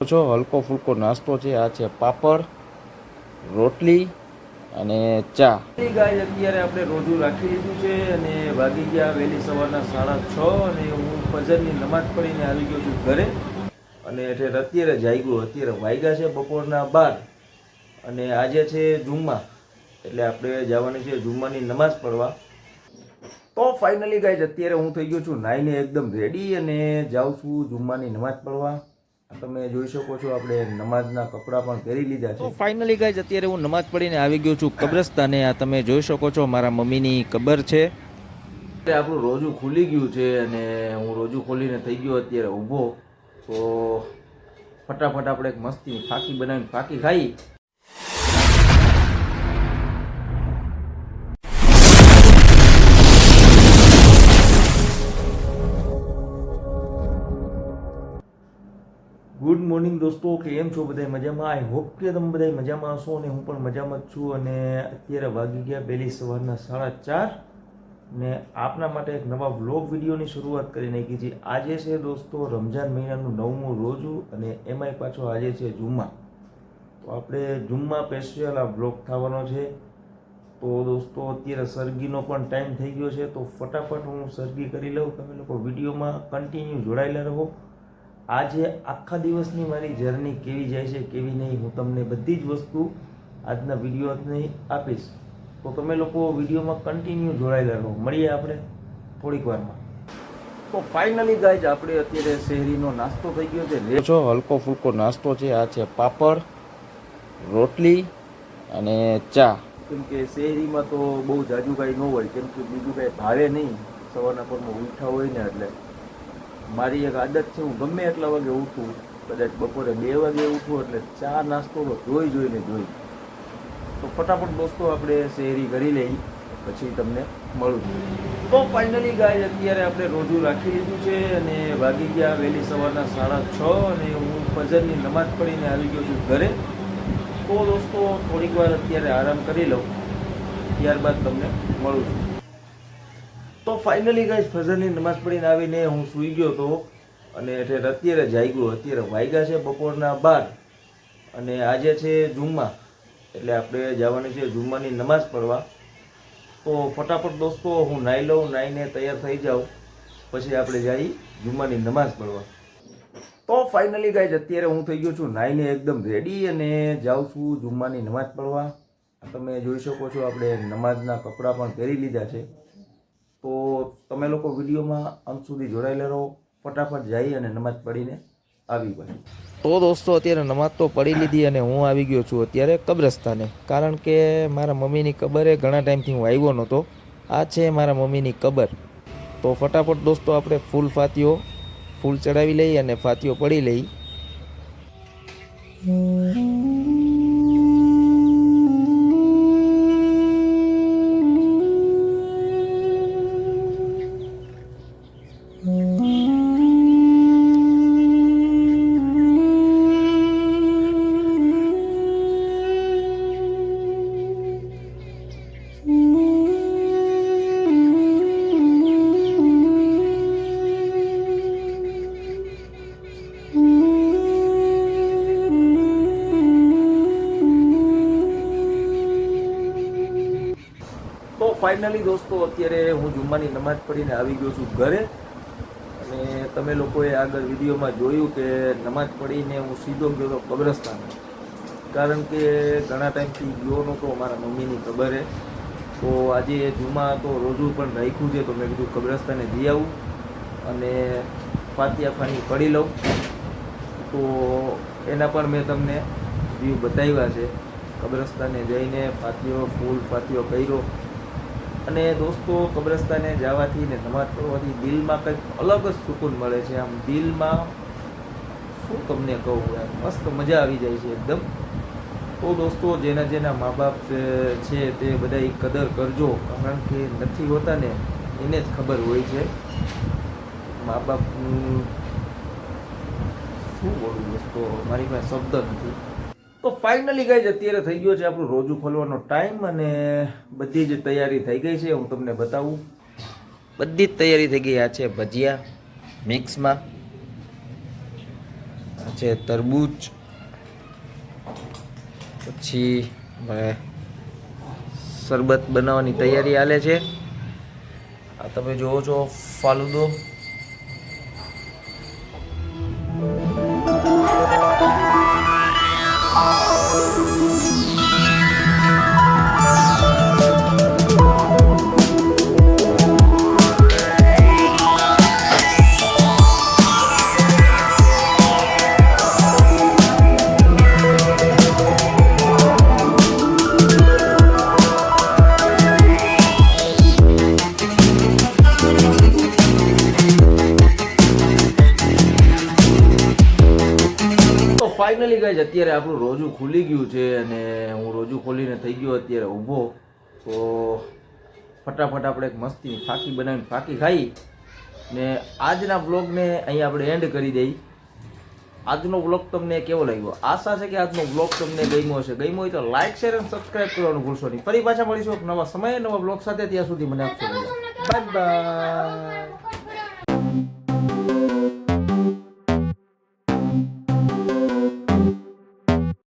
છો હલકો ફૂલકો નાસ્તો છે. આ છે પાપડ, રોટલી અને ચા. ગાય અત્યારે આપણે રોજુ રાખી લીધું છે અને વાગી ગયા વહેલી સવારના 6:30 અને હું ફજરની નમાઝ પડીને આવી ગયો છું ઘરે. અને અત્યારે જાગ્યો. અત્યારે વાગ્યા છે બપોરના 12 અને આજે છે જુમ્મા, એટલે આપણે જવાની છે જુમ્માની નમાઝ પડવા. તો ફાઇનલી ગાઈઝ અત્યારે હું થઈ ગયો છું નાઈને એકદમ રેડી અને જાઉં છું જુમ્માની નમાઝ પડવા. તમે જોઈ શકો છો આપણે નમાઝના કપડાં પણ પહેરી લીધા છે. તો ફાઇનલી ગાઈઝ અત્યારે હું નમાઝ પડીને આવી ગયો છું કબ્રસ્તાને. આ તમે જોઈ શકો છો મારા મમ્મીની કબર છે. આપણું રોજુ ખુલી ગયું છે અને હું રોજુ ખોલીને થઈ ગયો અત્યારે ઊભો. તો ફટાફટ આપણે એક મસ્તી ફાકી બનાવીને ફાકી ખાઈ. ગુડ મોર્નિંગ દોસ્તો, કેમ છો બધા મજામાં? આઈ હોપ કે તમે બધા મજામાં હશો અને હું પણ મજામાં જ છું. અને અત્યારે વાગી ગયા વહેલી સવારના 4:30 ને આપના માટે એક નવા વ્લોગ વિડીયોની શરૂઆત કરી નાખી છે. આજે છે દોસ્તો રમઝાન મહિનાનું 9મું રોજુ અને એમાંય પાછો આજે છે જુમ્મા. તો આપણે જુમ્મા સ્પેશિયલ આ વ્લોગ થવાનો છે. તો દોસ્તો અત્યારે સરગીનો પણ ટાઈમ થઈ ગયો છે, તો ફટાફટ હું સરગી કરી લઉં. તમે લોકો વિડીયોમાં કન્ટિન્યુ જોડાયેલા રહો. આજે આખા દિવસની મારી જર્ની કેવી જાય છે કેવી નહીં, હું તમને બધી જ વસ્તુ આજના વિડીયોની આપીશ. તો તમે લોકો વિડીયોમાં કન્ટિન્યુ જોડાયેલા રહો. મળીએ આપણે થોડીક વારમાં. તો ફાઇનલી ગાઈઝ આપણે અત્યારે શહેરીનો નાસ્તો થઈ ગયો છે. છો હલકો ફૂલકો નાસ્તો છે. આ છે પાપડ, રોટલી અને ચા. કેમ કે શહેરીમાં તો બહુ જાજુ કાંઈ ન હોય, કેમ કે બીજું કાંઈ ભાવે નહીં. સવારના પરમાં ઉઠા હોય ને એટલે મારી એક આદત છે, હું ગમે એટલા વાગે ઉઠું, કદાચ બપોરે 2 વાગે ઉઠું એટલે ચા નાસ્તો તો જોઈને જોઈ. તો ફટાફટ દોસ્તો આપણે શહેરી કરી લઈ, પછી તમને મળું છું. તો ફાઇનલી ગાય અત્યારે આપણે રોજુ રાખી લીધું છે અને વાગી ગયા વહેલી સવારના 6:30 અને હું ફજરની નમાઝ પડીને આવી ગયો છું ઘરે. તો દોસ્તો થોડીક વાર અત્યારે આરામ કરી લઉં, ત્યારબાદ તમને મળું છું. તો ફાઇનલી ગાઈઝ ફજરની નમાઝ પડીને આવીને હું સૂઈ ગયો હતો અને અત્યારે જાગ્યો. અત્યારે વાગ્યા છે બપોરના 12 અને આજે છે જુમ્મા, એટલે આપણે જવાની છે જુમ્માની નમાઝ પડવા. તો ફટાફટ દોસ્તો હું નાહી લઉં, નાહીને તૈયાર થઈ જાઉં, પછી આપણે જઈ જુમ્માની નમાઝ પડવા. તો ફાઇનલી ગાઈઝ અત્યારે હું થઈ ગયો છું નાહીને એકદમ રેડી અને જાઉં છું જુમ્માની નમાઝ પડવા. તમે જોઈ શકો છો આપણે નમાઝના કપડાં પણ પહેરી લીધા છે. તો તમે લોકો વિડીયોમાં અંત સુધી જોડાયેલા રહો. ફટાફટ જઈ અને નમાઝ પડીને આવી ગયો. તો દોસ્તો અત્યારે નમાઝ તો પડી લીધી અને હું આવી ગયો છું અત્યારે કબ્રસ્તાને, કારણ કે મારા મમ્મીની કબરે ઘણા ટાઈમથી હું આવ્યો નહોતો. આ છે મારા મમ્મીની કબર. તો ફટાફટ દોસ્તો આપણે ફૂલ ચડાવી લઈ અને ફાતિયો પડી લઈ. તો ફાઇનલી દોસ્તો અત્યારે હું જુમ્માની નમાઝ પડીને આવી ગયો છું ઘરે. અને તમે લોકોએ આગળ વિડીયોમાં જોયું કે નમાઝ પડીને હું સીધો ગયો હતો કબ્રસ્તાન, કારણ કે ઘણા ટાઈમથી ગયો નહોતો મારા મમ્મીની ખબરે. તો આજે જુમ્મા તો રોજુ પણ રાખ્યું છે, તો મેં કીધું કબ્રસ્તાને જઈ આવું અને ફાતિયા ખાની પડી લઉં. તો એના પણ મેં તમને વ્યૂ બતાવ્યા છે. કબ્રસ્તાને જઈને ફાતિયો કર્યો. અને દોસ્તો કબ્રસ્તાને જવાથી ને નમાઝ પઢવાથી દિલમાં કંઈક અલગ જ સુકૂન મળે છે. આમ દિલમાં શું તમને કહું, મસ્ત મજા આવી જાય છે એકદમ. તો દોસ્તો જેના મા બાપ છે તે બધા કદર કરજો, કારણ કે નથી હોતા ને એને જ ખબર હોય છે મા બાપનું. શું બોલું દોસ્તો, મારી પાસે શબ્દ નથી. તો ફાઇનલી ગાઈઝ અત્યારે થઈ ગયો છે આપણું રોજુ ખોલવાનો ટાઈમ અને બધી જ તૈયારી થઈ ગઈ છે. હું તમને બતાવું, બધી જ તૈયારી થઈ ગઈ. આ છે ભજીયા મિક્સમાં, આ છે તરબૂચ, પછી હવે શરબત બનાવવાની તૈયારી હાલે છે. આ તમે જોવો છો ફાલુદો. ફાઇનલી ગાઈઝ અત્યારે આપણું રોજું ખુલી ગયું છે અને હું રોજું ખોલીને થઈ ગયો અત્યારે ઊભો. તો ફટાફટ આપણે એક મસ્તીની ફાકી બનાવીને ફાકી ખાઈ ને આજના બ્લોગને અહીંયા આપણે એન્ડ કરી દઈ. આજનો બ્લોગ તમને કેવો લાગ્યો? આશા છે કે આજનો બ્લોગ તમને ગમ્યો હશે. ગમ્યો હોય તો લાઈક, શેર અને સબસ્ક્રાઇબ કરવાનું ભૂલશો નહીં. ફરી પાછા મળીશું એક નવા સમયે નવા બ્લોગ સાથે. ત્યાં સુધી મને આપશો બાય બાય.